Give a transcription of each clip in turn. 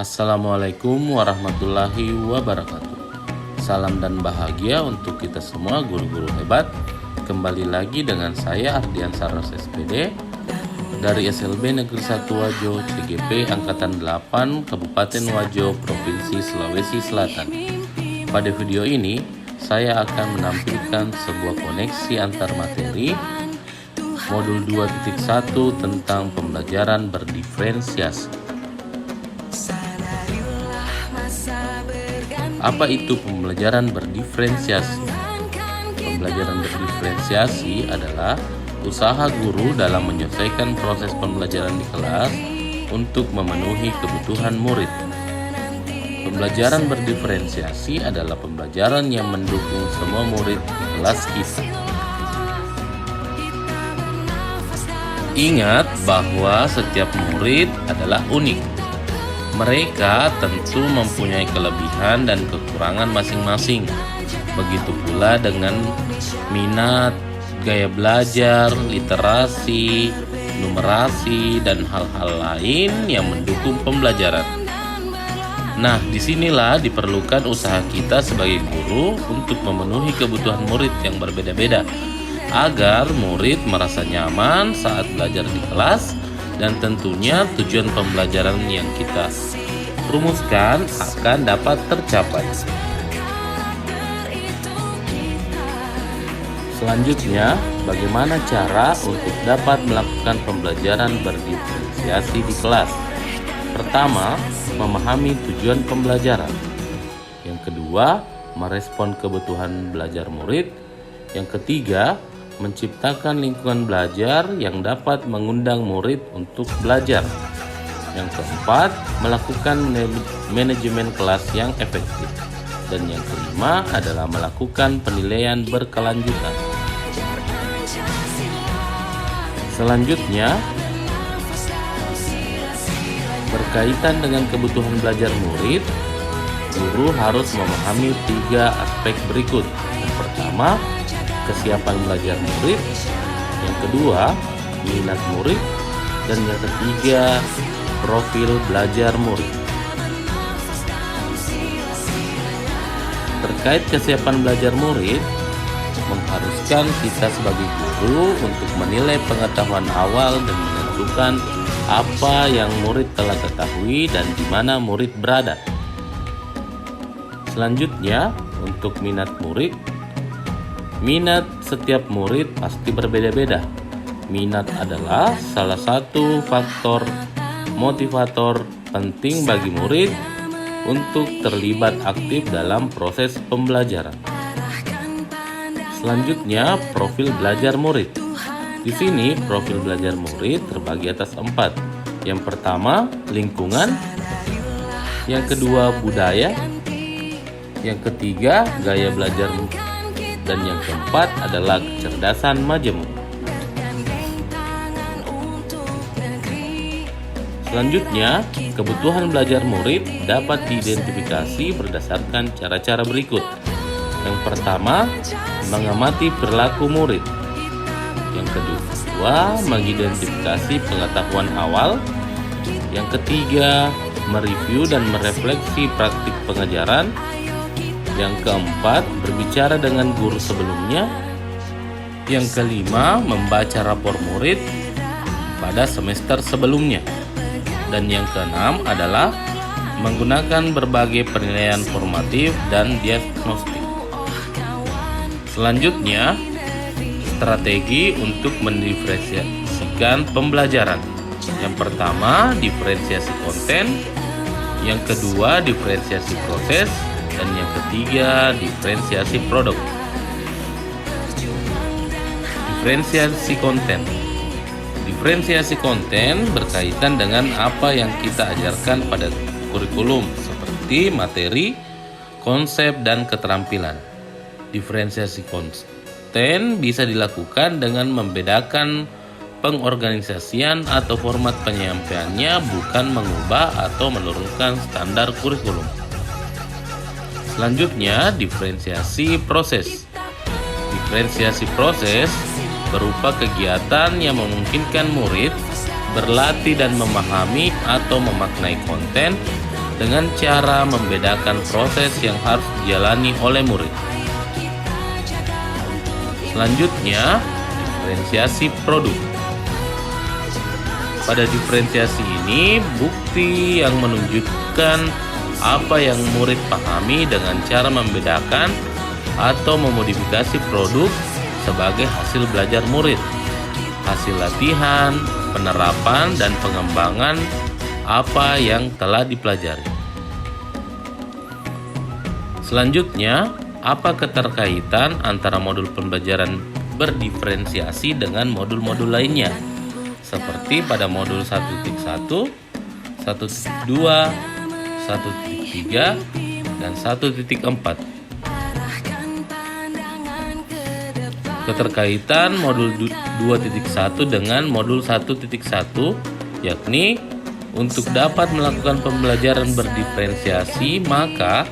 Assalamualaikum warahmatullahi wabarakatuh. Salam dan bahagia untuk kita semua guru-guru hebat. Kembali lagi dengan saya Ardian Saros SPD dari SLB Negeri 1 Wajo CGP Angkatan 8 Kabupaten Wajo Provinsi Sulawesi Selatan. Pada video ini saya akan menampilkan sebuah koneksi antar materi modul 2.1 tentang pembelajaran berdiferensiasi. Apa itu pembelajaran berdiferensiasi? Pembelajaran berdiferensiasi adalah usaha guru dalam menyelesaikan proses pembelajaran di kelas untuk memenuhi kebutuhan murid. Pembelajaran berdiferensiasi adalah pembelajaran yang mendukung semua murid di kelas kita. Ingat bahwa setiap murid adalah unik. Mereka tentu mempunyai kelebihan dan kekurangan masing-masing. Begitu pula dengan minat, gaya belajar, literasi, numerasi, dan hal-hal lain yang mendukung pembelajaran. Nah, disinilah diperlukan usaha kita sebagai guru untuk memenuhi kebutuhan murid yang berbeda-beda, agar murid merasa nyaman saat belajar di kelas, dan tentunya tujuan pembelajaran yang kita rumuskan akan dapat tercapai. Selanjutnya, bagaimana cara untuk dapat melakukan pembelajaran berdiferensiasi di kelas? Pertama, memahami tujuan pembelajaran. Yang kedua, merespon kebutuhan belajar murid. Yang ketiga, menciptakan lingkungan belajar yang dapat mengundang murid untuk belajar. Yang keempat, melakukan manajemen kelas yang efektif. Dan yang kelima adalah melakukan penilaian berkelanjutan. Selanjutnya, berkaitan dengan kebutuhan belajar murid, guru harus memahami 3 aspek berikut. Yang pertama, kesiapan belajar murid, yang kedua minat murid, dan yang ketiga profil belajar murid. Terkait kesiapan belajar murid, mengharuskan kita sebagai guru untuk menilai pengetahuan awal dan menentukan apa yang murid telah ketahui dan di mana murid berada. Selanjutnya, untuk minat murid, minat setiap murid pasti berbeda-beda. Minat adalah salah satu faktor motivator penting bagi murid untuk terlibat aktif dalam proses pembelajaran. Selanjutnya, profil belajar murid. Di sini, profil belajar murid terbagi atas 4. Yang pertama, lingkungan. Yang kedua, budaya. Yang ketiga, gaya belajar murid. Dan yang keempat adalah kecerdasan majemuk. Selanjutnya, kebutuhan belajar murid dapat diidentifikasi berdasarkan cara-cara berikut. Yang pertama, mengamati perilaku murid. Yang kedua, mengidentifikasi pengetahuan awal. Yang ketiga, mereview dan merefleksi praktik pengajaran. Yang keempat, berbicara dengan guru sebelumnya. Yang kelima, membaca rapor murid pada semester sebelumnya. Dan yang keenam adalah menggunakan berbagai penilaian formatif dan diagnostik. Selanjutnya, strategi untuk mendiferensiasikan pembelajaran. Yang pertama, diferensiasi konten. Yang kedua, diferensiasi proses. Dan yang ketiga, diferensiasi produk. Diferensiasi konten. Diferensiasi konten berkaitan dengan apa yang kita ajarkan pada kurikulum, seperti materi, konsep, dan keterampilan. Diferensiasi konten bisa dilakukan dengan membedakan pengorganisasian atau format penyampaiannya, bukan mengubah atau menurunkan standar kurikulum. Selanjutnya, diferensiasi proses. Diferensiasi proses berupa kegiatan yang memungkinkan murid berlatih dan memahami atau memaknai konten dengan cara membedakan proses yang harus dijalani oleh murid. Selanjutnya, diferensiasi produk. Pada diferensiasi ini, bukti yang menunjukkan apa yang murid pahami dengan cara membedakan atau memodifikasi produk sebagai hasil belajar murid, hasil latihan, penerapan, dan pengembangan apa yang telah dipelajari. Selanjutnya, apa keterkaitan antara modul pembelajaran berdiferensiasi dengan modul-modul lainnya? Seperti pada modul 1.1, 1.2, 1.3, dan 1.4. Keterkaitan modul 2.1 dengan modul 1.1 yakni untuk dapat melakukan pembelajaran berdiferensiasi, maka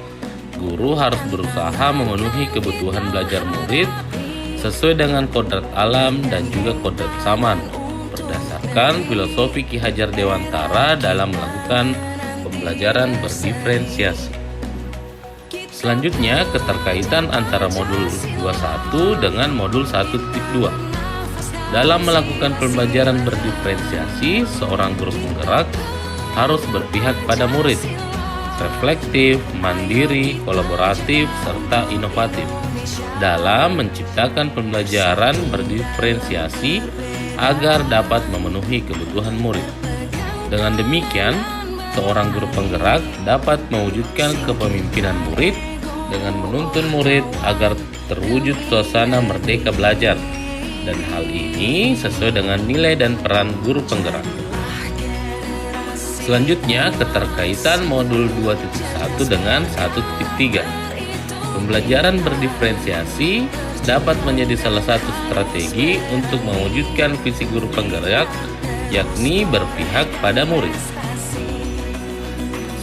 guru harus berusaha memenuhi kebutuhan belajar murid sesuai dengan kodrat alam dan juga kodrat zaman berdasarkan filosofi Ki Hajar Dewantara dalam melakukan pembelajaran berdiferensiasi. Selanjutnya, keterkaitan antara modul 2.1 dengan modul 1.2. Dalam melakukan pembelajaran berdiferensiasi, seorang guru penggerak harus berpihak pada murid, reflektif, mandiri, kolaboratif, serta inovatif dalam menciptakan pembelajaran berdiferensiasi agar dapat memenuhi kebutuhan murid. Dengan demikian, seorang guru penggerak dapat mewujudkan kepemimpinan murid dengan menuntun murid agar terwujud suasana merdeka belajar, dan hal ini sesuai dengan nilai dan peran guru penggerak. Selanjutnya, keterkaitan modul 2.1 dengan 1.3. Pembelajaran berdiferensiasi dapat menjadi salah satu strategi untuk mewujudkan visi guru penggerak, yakni berpihak pada murid.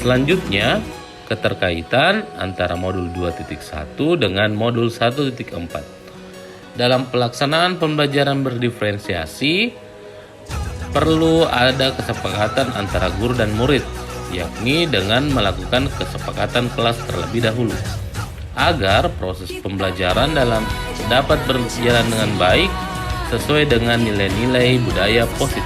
Selanjutnya, keterkaitan antara modul 2.1 dengan modul 1.4. Dalam pelaksanaan pembelajaran berdiferensiasi, perlu ada kesepakatan antara guru dan murid, yakni dengan melakukan kesepakatan kelas terlebih dahulu, agar proses pembelajaran dapat berjalan dengan baik sesuai dengan nilai-nilai budaya positif.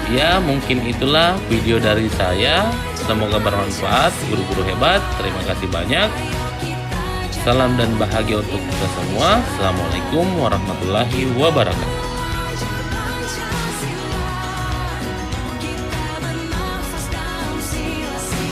Ya, mungkin itulah video dari saya. Semoga bermanfaat, guru-guru hebat. Terima kasih banyak. Salam dan bahagia untuk kita semua. Assalamualaikum warahmatullahi wabarakatuh.